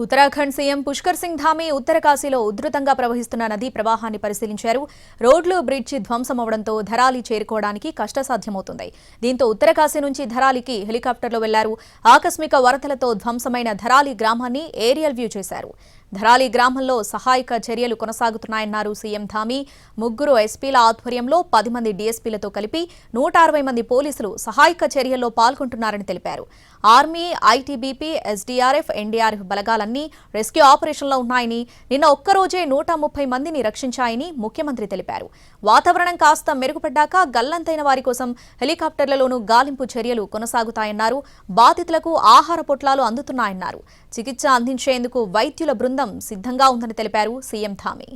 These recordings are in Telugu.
ఉత్తరాఖండ్ సీఎం పుష్కర్ సింగ్ ధామీ ఉత్తరకాశీలో ఉధృతంగా ప్రవహిస్తున్న నదీ ప్రవాహాన్ని పరిశీలించారు. రోడ్లు, బ్రిడ్జి ధ్వంసమవడంతో ధరాలి చేరుకోవడానికి కష్టసాధ్యమవుతుంది. దీంతో ఉత్తరకాశీ నుంచి ధరాలికి హెలికాప్టర్లో వెళ్లారు. ఆకస్మిక వరదలతో ధ్వంసమైన ధరాలి గ్రామాన్ని ఏరియల్ వ్యూ చేశారు. ధరాలి గ్రామంలో సహాయక చర్యలు కొనసాగుతున్నాయన్నారు సీఎం ధామీ. 3 ఎస్పీల ఆధ్వర్యంలో 10 మంది డీఎస్పీలతో కలిపి 160 మంది పోలీసులు సహాయక చర్యల్లో పాల్గొంటున్నారని తెలిపారు. ఆర్మీ, ఐటీబీపీ, ఎస్డీఆర్ఎఫ్, ఎన్డీఆర్ఎఫ్ బలగాలన్నీ రెస్క్యూ ఆపరేషన్లో ఉన్నాయని, నిన్న ఒక్కరోజే 130 మందిని రక్షించాయని ముఖ్యమంత్రి తెలిపారు. వాతావరణం కాస్త మెరుగుపడ్డాక గల్లంతైన వారి కోసం హెలికాప్టర్లలోనూ గాలింపు చర్యలు కొనసాగుతాయన్నారు. బాధితులకు ఆహార పొట్లాలు అందుతున్నాయన్నారు. చికిత్స అందించేందుకు వైద్యుల బృందం సిద్ధంగా ఉందని తెలిపారు సీఎం ధామీ.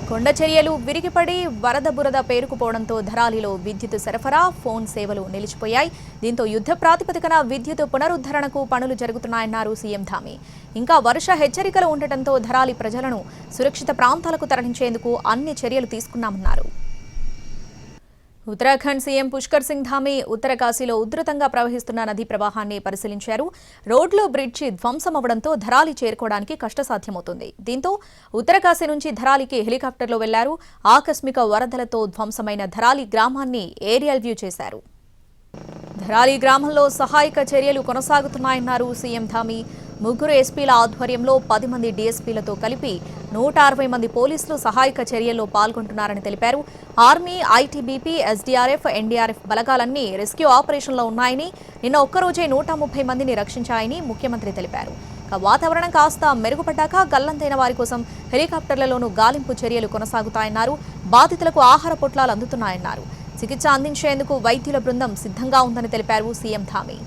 కొండ చర్యలు విరిగిపడి వరద బురద పేరుకుపోవడంతో ధరాలిలో విద్యుత్ సరఫరా, ఫోన్ సేవలు నిలిచిపోయాయి. దీంతో యుద్ధ ప్రాతిపదికన విద్యుత్ పునరుద్ధరణకు పనులు జరుగుతున్నాయన్నారు సీఎం ధామీ. ఇంకా వర్ష హెచ్చరికలు ఉండటంతో ధరాలి ప్రజలను సురక్షిత ప్రాంతాలకు తరలించేందుకు అన్ని చర్యలు తీసుకున్నామన్నారు. ఉత్తరాఖండ్ సీఎం పుష్కర్ సింగ్ ధామీ ఉత్తరకాశీలో ఉధృతంగా ప్రవహిస్తున్న నదీ ప్రవాహాన్ని పరిశీలించారు. రోడ్లు, బ్రిడ్జి ధ్వంసమవడంతో ధరాలి చేరుకోవడానికి కష్టసాధ్యమవుతుంది. దీంతో ఉత్తరకాశీ నుంచి ధరాలికి హెలికాప్టర్లో వెళ్లారు. ఆకస్మిక వరదలతో ధ్వంసమైన ధరాలి గ్రామాన్ని ఏరియల్ వ్యూ చేశారు. ధరాలి గ్రామంలో సహాయక చర్యలు కొనసాగుతున్నాయన్నారు సీఎం ధామీ. 3 ఎస్పీల ఆధ్వర్యంలో 10 మంది డీఎస్పీలతో కలిపి 160 మంది పోలీసులు సహాయక చర్యల్లో పాల్గొంటున్నారని తెలిపారు. ఆర్మీ, ఐటీబీపీ, ఎస్డీఆర్ఎఫ్, ఎన్డీఆర్ఎఫ్ బలగాలన్నీ రెస్క్యూ ఆపరేషన్లో ఉన్నాయని, నిన్న ఒక్కరోజే 130 మందిని రక్షించాయని ముఖ్యమంత్రి తెలిపారు. వాతావరణం కాస్త మెరుగుపడ్డాక గల్లంతైన వారి కోసం హెలికాప్టర్లలోనూ గాలింపు చర్యలు కొనసాగుతాయన్నారు. బాధితులకు ఆహార పొట్లాలు అందుతున్నాయన్నారు. చికిత్స అందించేందుకు వైద్యుల బృందం సిద్ధంగా ఉందని తెలిపారు సీఎం ధామీ.